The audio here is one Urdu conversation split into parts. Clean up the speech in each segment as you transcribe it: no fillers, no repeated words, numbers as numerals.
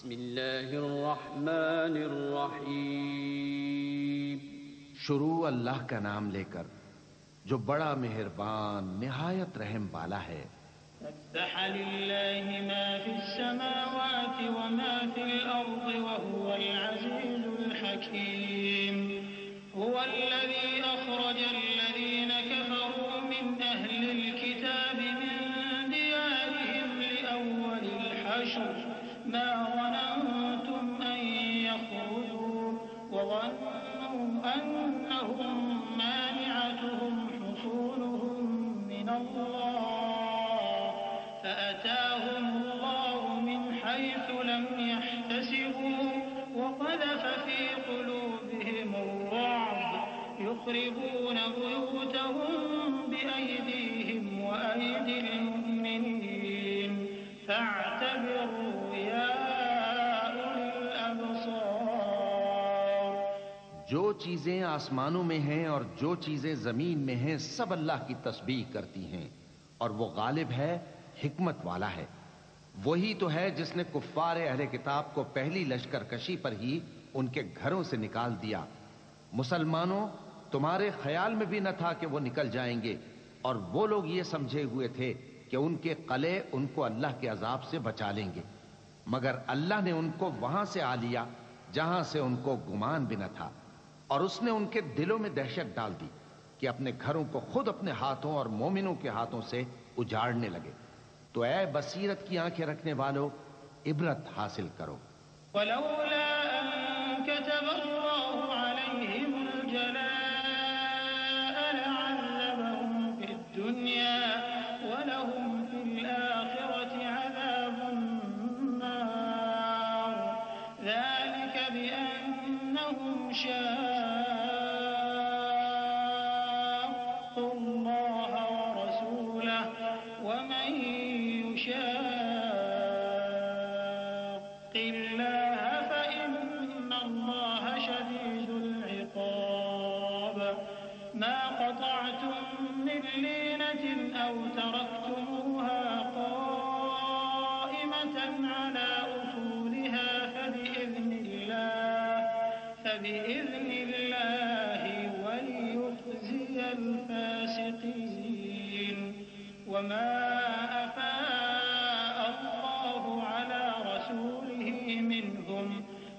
بسم اللہ الرحمن الرحیم. شروع اللہ کا نام لے کر جو بڑا مہربان نہایت رحم والا ہے. سبح للہ ما فی السماوات وما فی الارض وهو العزیز الحکیم. هو الذي اخرج الذين كفروا من اهل الكتاب من ديارهم لاول الحشر ما ظننتم ان يخرجوا وظنوا انهم مانعتهم حصولهم من الله فأتاهم الله من حيث لم يحتسبوا وقذف في قلوبهم الرعب يخربون بيوتهم بأيديهم وأيدي المؤمنين فاعتبروا يا أولي الأبصار. جو چیزیں آسمانوں میں ہیں اور جو چیزیں زمین میں ہیں سب اللہ کی تسبیح کرتی ہیں اور وہ غالب ہے، حکمت والا ہے. وہی تو ہے جس نے کفار اہل کتاب کو پہلی لشکر کشی پر ہی ان کے گھروں سے نکال دیا. مسلمانوں، تمہارے خیال میں بھی نہ تھا کہ وہ نکل جائیں گے، اور وہ لوگ یہ سمجھے ہوئے تھے کہ ان کے قلعے ان کو اللہ کے عذاب سے بچا لیں گے، مگر اللہ نے ان کو وہاں سے آ لیا جہاں سے ان کو گمان بھی نہ تھا، اور اس نے ان کے دلوں میں دہشت ڈال دی کہ اپنے گھروں کو خود اپنے ہاتھوں اور مومنوں کے ہاتھوں سے اجاڑنے لگے. تو اے بصیرت کی آنکھیں رکھنے والو، عبرت حاصل کرو. ولولا أن كتب الله عليهم الجلاء لعذبهم في الدنيا ولهم في الآخرة عذاب النار ذلك بأنهم شاقوا الله ورسوله ومن يشاق الله فإن الله شديد العقاب. ما قطعتم من لينة أو تركتموها قائمة على أصولها فبإذن الله وليخزي الفاسقين. وما أفاء الله على رسوله منهم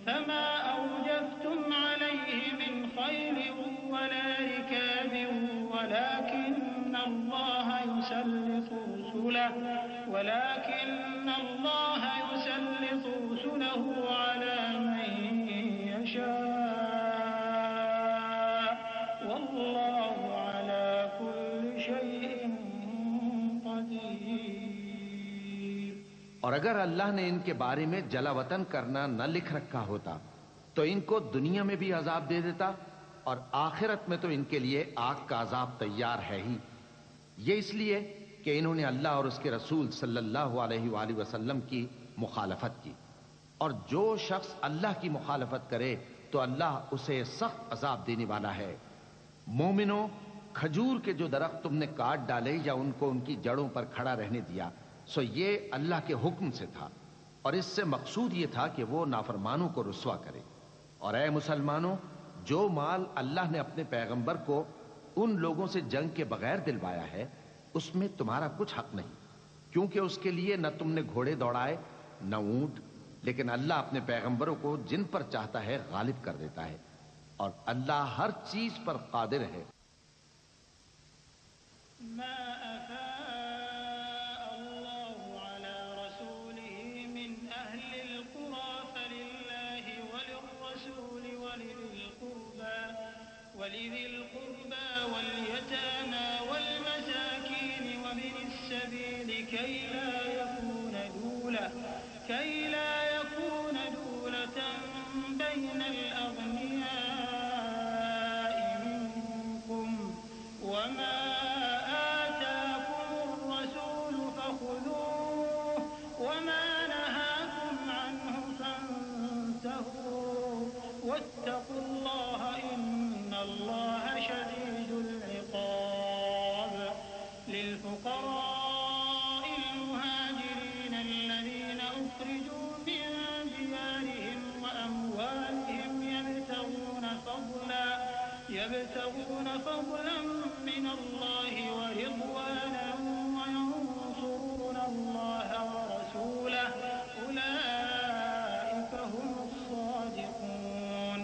فما أوجفتم عليه من خيل ولا ركاب ولكن الله يسلط رسله على من يشاء والله على كل شيء قدير. اور اگر اللہ نے ان کے بارے میں جلا وطن کرنا نہ لکھ رکھا ہوتا تو ان کو دنیا میں بھی عذاب دے دیتا، اور آخرت میں تو ان کے لیے آگ کا عذاب تیار ہے ہی. یہ اس لیے کہ انہوں نے اللہ اور اس کے رسول صلی اللہ علیہ وآلہ وسلم کی مخالفت کی، اور جو شخص اللہ کی مخالفت کرے تو اللہ اسے سخت عذاب دینے والا ہے. مومنوں، کھجور کے جو درخت تم نے کاٹ ڈالے یا ان کو ان کی جڑوں پر کھڑا رہنے دیا، سو یہ اللہ کے حکم سے تھا، اور اس سے مقصود یہ تھا کہ وہ نافرمانوں کو رسوا کرے. اور اے مسلمانوں، جو مال اللہ نے اپنے پیغمبر کو ان لوگوں سے جنگ کے بغیر دلوایا ہے اس میں تمہارا کچھ حق نہیں، کیونکہ اس کے لیے نہ تم نے گھوڑے دوڑائے نہ اونٹ، لیکن اللہ اپنے پیغمبروں کو جن پر چاہتا ہے غالب کر دیتا ہے، اور اللہ ہر چیز پر قادر ہے. ما أفاء الله على رسوله من أهل القرى فلله وللرسول ولذي القربى واليتامى والمساكين وابن السبيل كي لا يكون دولة بين الأغنياء منكم وما آتاكم الرسول فخذوه وما نهاكم عنه فانتهوا واتقوا الله إن الله شديد العقاب. للفقراء المهاجرين الذين أخرجوا من ديارهم يبتغون فضلا من الله ورضوانا وينصرون الله ورسوله أولئك هم الصادقون۔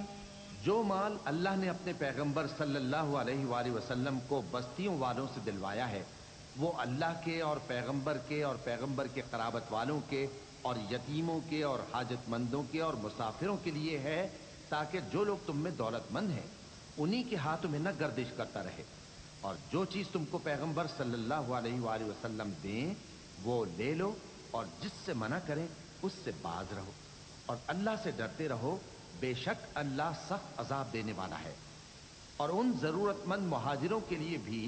جو مال اللہ نے اپنے پیغمبر صلی اللہ علیہ وآلہ وسلم کو بستیوں والوں سے دلوایا ہے وہ اللہ کے اور پیغمبر کے قرابت والوں کے اور یتیموں کے اور حاجت مندوں کے اور مسافروں کے لیے ہے، تاکہ جو لوگ تم میں دولت مند ہیں انہی کے ہاتھوں میں نہ گردش کرتا رہے، اور جو چیز تم کو پیغمبر صلی اللہ علیہ وآلہ وسلم دیں وہ لے لو، اور جس سے منع کریں اس سے باز رہو، اور اللہ سے ڈرتے رہو، بے شک اللہ سخت عذاب دینے والا ہے۔ اور ان ضرورت مند مہاجروں کے لیے بھی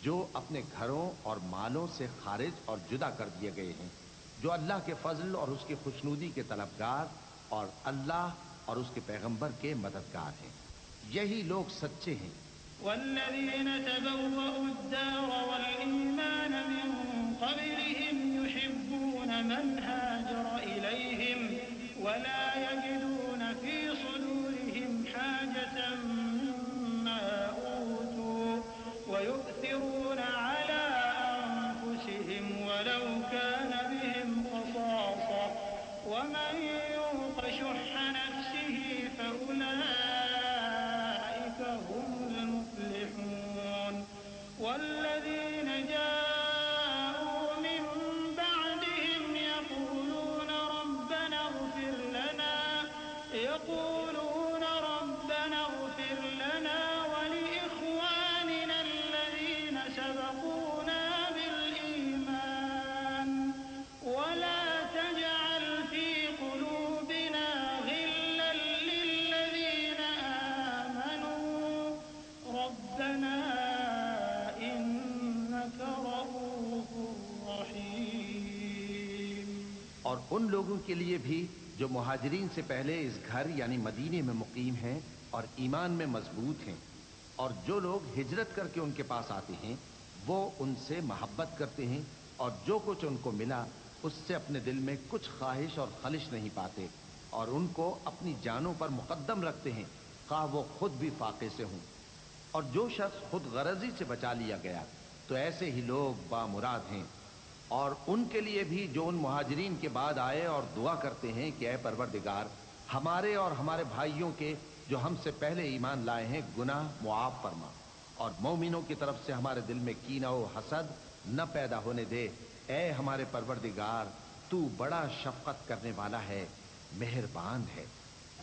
جو اپنے گھروں اور مالوں سے خارج اور جدا کر دیے گئے ہیں، جو اللہ کے فضل اور اس کی خوشنودی کے طلبگار اور اللہ اور اس کے پیغمبر کے مددگار ہیں، یہی لوگ سچے ہیں۔ والذين تبوأوا الدار والإيمان من قبلهم يحبون من هاجر إليهم ولا يجدون في صدورهم حاجة مما أوتوا ويؤثرون على أنفسهم ولو كان بهم خصاصة ومن يوق شح نفسه فأولئك هم المفلحون۔ والذين جاءوا من بعدهم يقولون ربنا اغفر لنا ولإخواننا الذين سبقونا بالإيمان ولا تجعل في قلوبنا غلا للذين آمنوا ربنا إنك رؤوف رحيم۔ اور ان لوگوں کے لیے بھی جو مہاجرین سے پہلے اس گھر یعنی مدینے میں مقیم ہیں اور ایمان میں مضبوط ہیں، اور جو لوگ ہجرت کر کے ان کے پاس آتے ہیں وہ ان سے محبت کرتے ہیں، اور جو کچھ ان کو ملا اس سے اپنے دل میں کچھ خواہش اور خلش نہیں پاتے، اور ان کو اپنی جانوں پر مقدم رکھتے ہیں خواہ وہ خود بھی فاقے سے ہوں۔ اور جو شخص خود غرضی سے بچا لیا گیا تو ایسے ہی لوگ بامراد ہیں۔ اور ان کے لیے بھی جو ان مہاجرین کے بعد آئے اور دعا کرتے ہیں کہ اے پروردگار ہمارے اور ہمارے بھائیوں کے جو ہم سے پہلے ایمان لائے ہیں گناہ معاف فرما، اور مومنوں کی طرف سے ہمارے دل میں کینہ و حسد نہ پیدا ہونے دے، اے ہمارے پروردگار تو بڑا شفقت کرنے والا ہے، مہربان ہے۔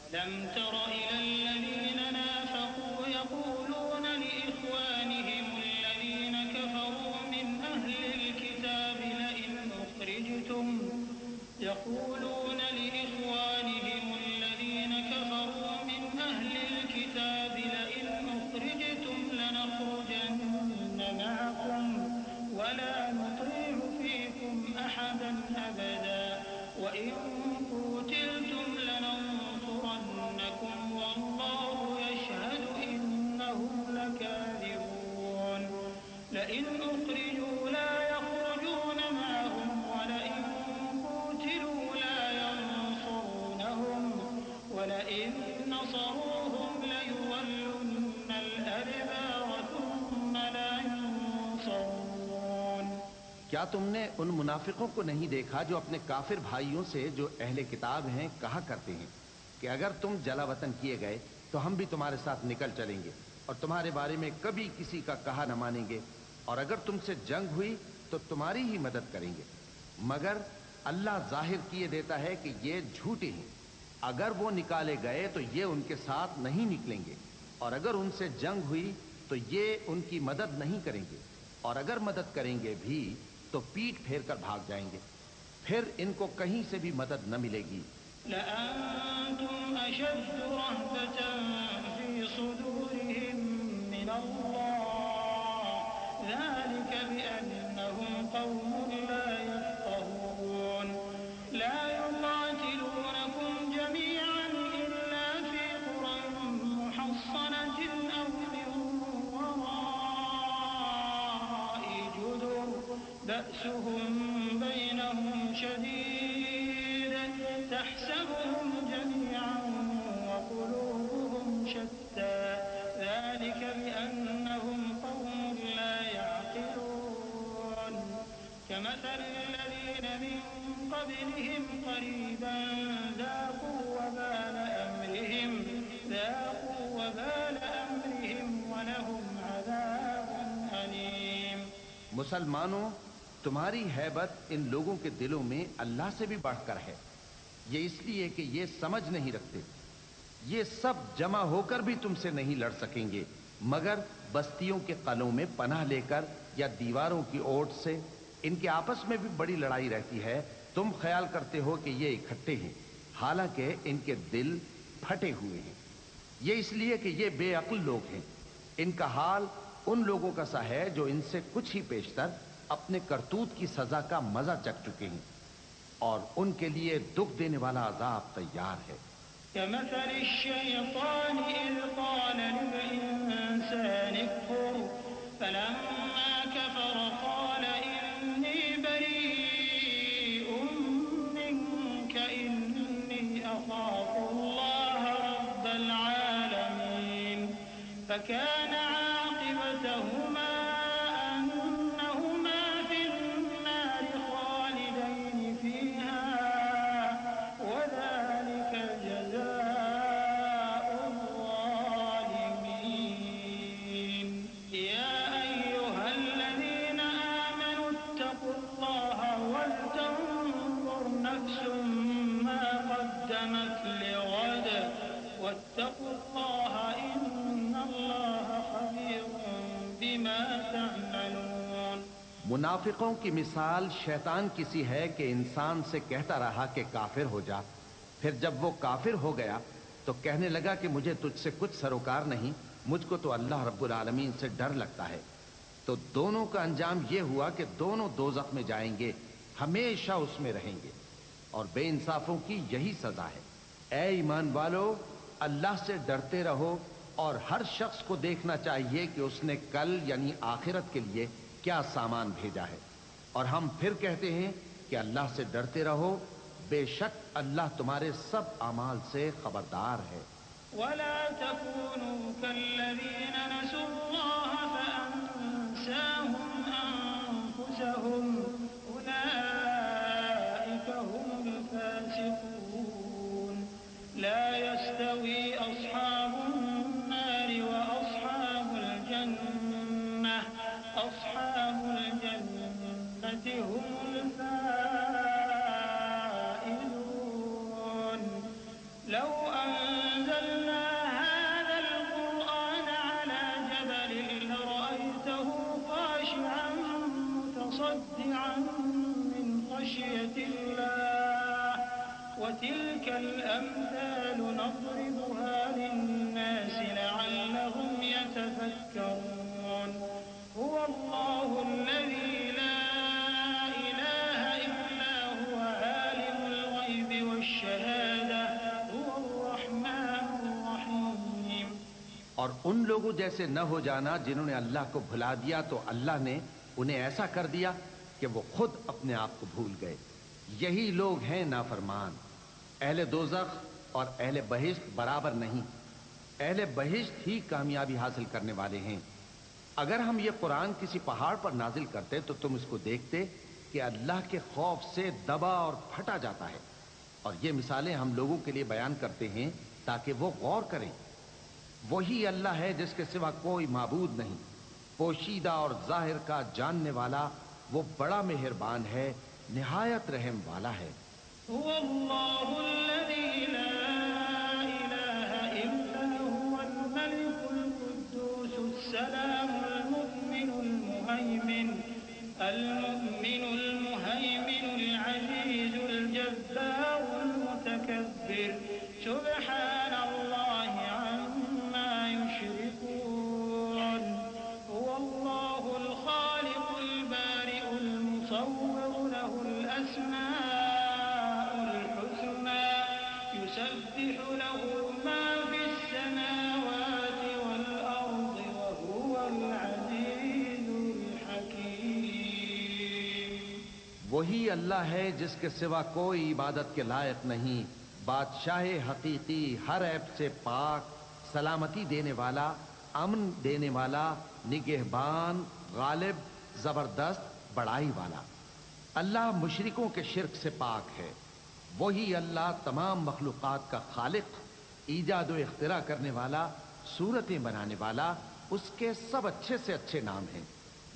ألم تر إلى الذين نافقوا يقولون لإخوانهم الذين كفروا من أهل الكتاب لئن أخرجتم لنخرجن معكم ولا نطيع فيكم أحدا أبدا وإن قتلتم لننصرنكم والله يشهد إنهم لكاذبون لئن أخرجوا لا يخرجون معهم ولئن قتلوا لا ينصرونهم ولئن نصروهم ليولن الأدبار ثم لا ينصرون۔ کیا تم نے ان منافقوں کو نہیں دیکھا جو اپنے کافر بھائیوں سے جو اہل کتاب ہیں کہا کرتے ہیں کہ اگر تم جلا وطن کیے گئے تو ہم بھی تمہارے ساتھ نکل چلیں گے اور تمہارے بارے میں کبھی کسی کا کہا نہ مانیں گے، اور اگر تم سے جنگ ہوئی تو تمہاری ہی مدد کریں گے، مگر اللہ ظاہر کیے دیتا ہے کہ یہ جھوٹے ہیں۔ اگر وہ نکالے گئے تو یہ ان کے ساتھ نہیں نکلیں گے، اور اگر ان سے جنگ ہوئی تو یہ ان کی مدد نہیں کریں گے، اور اگر مدد کریں گے بھی تو پیٹ پھیر کر بھاگ جائیں گے، پھر ان کو کہیں سے بھی مدد نہ ملے گی۔ لأنتم أشد رهبة في صدورهم من الله ذلك بأنهم قوم لا يفقهون لا يقاتلونكم جميعا إلا في قرى محصنة أو من وراء جدر بأسهم بينهم شديد تحسبهم جميعا وقلوبهم شتى ذلك مسلمانوں، تمہاری ہیبت ان لوگوں کے دلوں میں اللہ سے بھی بڑھ کر ہے، یہ اس لیے کہ یہ سمجھ نہیں رکھتے۔ یہ سب جمع ہو کر بھی تم سے نہیں لڑ سکیں گے مگر بستیوں کے قلعوں میں پناہ لے کر یا دیواروں کی اوٹ سے۔ ان کے آپس میں بھی بڑی لڑائی رہتی ہے، تم خیال کرتے ہو کہ یہ اکٹھے ہیں، حالانکہ ان کے دل پھٹے ہوئے ہیں۔ یہ اس لیے کہ یہ بے عقل لوگ ہیں۔ ان کا حال ان لوگوں کا سا ہے جو ان سے کچھ ہی پیشتر اپنے کرتوت کی سزا کا مزہ چکھ چکے ہیں، اور ان کے لیے دکھ دینے والا عذاب تیار ہے۔ كمثل الشيطان إذ قال للإنسان اكفر فلما كفر قال إني بريء منك إني أخاف الله رب العالمين فكان عاقبتهما أنهما في النار خالدين فيها وذلك جزاء الظالمين يا أيها الذين آمنوا اتقوا الله ولتنظر نفس ما قدمت لغد واتقوا الله إن الله خبير بما تعملون۔ منافقوں کی مثال شیطان کی سی ہے کہ انسان سے کہتا رہا کہ کافر ہو جا، پھر جب وہ کافر ہو گیا تو کہنے لگا کہ مجھے تجھ سے کچھ سروکار نہیں، مجھ کو تو اللہ رب العالمین سے ڈر لگتا ہے۔ تو دونوں کا انجام یہ ہوا کہ دونوں دوزخ میں جائیں گے، ہمیشہ اس میں رہیں گے، اور بے انصافوں کی یہی سزا ہے۔ اے ایمان والو، اللہ سے ڈرتے رہو، اور ہر شخص کو دیکھنا چاہیے کہ اس نے کل یعنی آخرت کے لیے کیا سامان بھیجا ہے۔ اور ہم پھر کہتے ہیں کہ اللہ سے ڈرتے رہو، بے شک اللہ تمہارے سب اعمال سے خبردار ہے۔ ولا تكونوا كالذين نسوا الله فأنساهم أنفسهم أولئك هم الفاسقون لا يستوي أصحاب النار وأصحاب الجنة أصحاب الجنة هم الفائزون لو أنزلنا هذا القرآن على جبل لرأيته خاشعا متصدعا من خشية الله وتلك الأمثال نضربها للناس لعلهم يتفكرون هو الله الذي لا إله إلا هو عالم الغيب والشهادة هو الرحمن الرحيم۔ اور ان لوگوں جیسے نہ ہو جانا جنہوں نے اللہ کو بھلا دیا تو اللہ نے انہیں ایسا کر دیا کہ وہ خود اپنے آپ کو بھول گئے۔ یہی لوگ ہیں نافرمان۔ اہل دوزخ اور اہل بہشت برابر نہیں، اہل بہشت ہی کامیابی حاصل کرنے والے ہیں۔ اگر ہم یہ قرآن کسی پہاڑ پر نازل کرتے تو تم اس کو دیکھتے کہ اللہ کے خوف سے دبا اور پھٹا جاتا ہے۔ اور یہ مثالیں ہم لوگوں کے لیے بیان کرتے ہیں تاکہ وہ غور کریں۔ وہی اللہ ہے جس کے سوا کوئی معبود نہیں، پوشیدہ اور ظاہر کا جاننے والا، وہ بڑا مہربان ہے، نہایت رحم والا ہے۔ هو الله الذي لا إله إلا هو الملك القدوس السلام المؤمن المهيمن العزيز الجبار المتكبر سبحان الله عما يشركون هو الله الخالق البارئ المصور له الأسماء الحسنى يسبح له ما في السماوات والأرض وهو العزيز الحكيم۔ وہی اللہ ہے جس کے سوا کوئی عبادت کے لائق نہیں، بادشاہ حقیقی، ہر عیب سے پاک، سلامتی دینے والا، امن دینے والا، نگہبان، غالب، زبردست، بڑائی والا۔ اللہ مشرکوں کے شرک سے پاک ہے۔ وہی اللہ تمام مخلوقات کا خالق، ایجاد و اختراع کرنے والا، صورتیں بنانے والا، اس کے سب اچھے سے اچھے نام ہیں۔